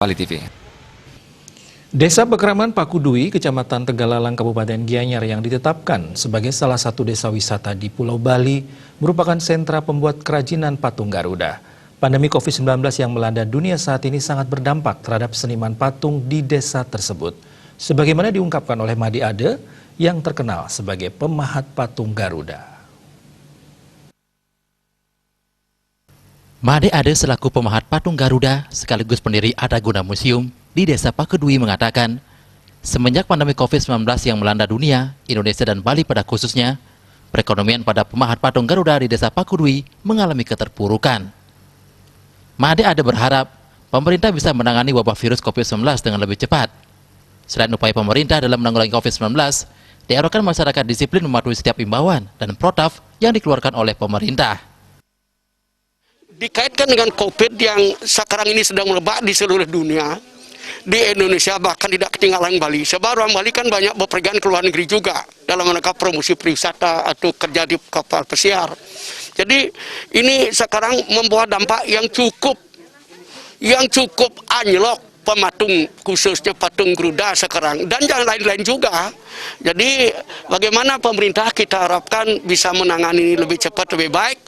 Bali TV. Desa Bekraman Pakudui, Kecamatan Tegalalang, Kabupaten Gianyar yang ditetapkan sebagai salah satu desa wisata di Pulau Bali merupakan sentra pembuat kerajinan patung Garuda. Pandemi COVID-19 yang melanda dunia saat ini sangat berdampak terhadap seniman patung di desa tersebut. Sebagaimana diungkapkan oleh Made Ade yang terkenal sebagai pemahat patung Garuda. Made Ade selaku pemahat patung Garuda sekaligus pendiri Adaguna Museum di Desa Pakudui mengatakan, semenjak pandemi COVID-19 yang melanda dunia, Indonesia dan Bali pada khususnya, perekonomian pada pemahat patung Garuda di Desa Pakudui mengalami keterpurukan. Made Ade berharap pemerintah bisa menangani wabah virus COVID-19 dengan lebih cepat. Selain upaya pemerintah dalam menanggulangi COVID-19, diharapkan masyarakat disiplin mematuhi setiap imbauan dan protap yang dikeluarkan oleh pemerintah. Dikaitkan dengan COVID yang sekarang ini sedang merebak di seluruh dunia, di Indonesia bahkan tidak ketinggalan Bali. Sebab orang Bali kan banyak bepergian ke luar negeri juga dalam rangka promosi pariwisata atau kerja di kapal pesiar. Jadi ini sekarang membawa dampak yang cukup anjlok pematung, khususnya patung Garuda sekarang, dan yang lain-lain juga. Jadi bagaimana pemerintah kita harapkan bisa menangani lebih cepat, lebih baik.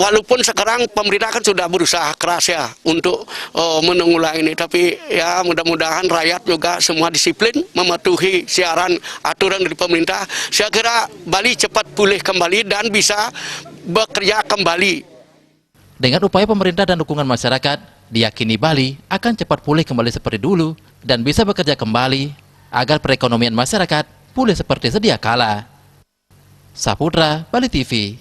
Walaupun sekarang pemerintah kan sudah berusaha keras ya untuk menanggulangi ini, tapi ya mudah-mudahan rakyat juga semua disiplin mematuhi siaran aturan dari pemerintah. Saya kira Bali cepat pulih kembali dan bisa bekerja kembali. Dengan upaya pemerintah dan dukungan masyarakat, diyakini Bali akan cepat pulih kembali seperti dulu dan bisa bekerja kembali agar perekonomian masyarakat pulih seperti sedia kala. Saputra, Bali TV.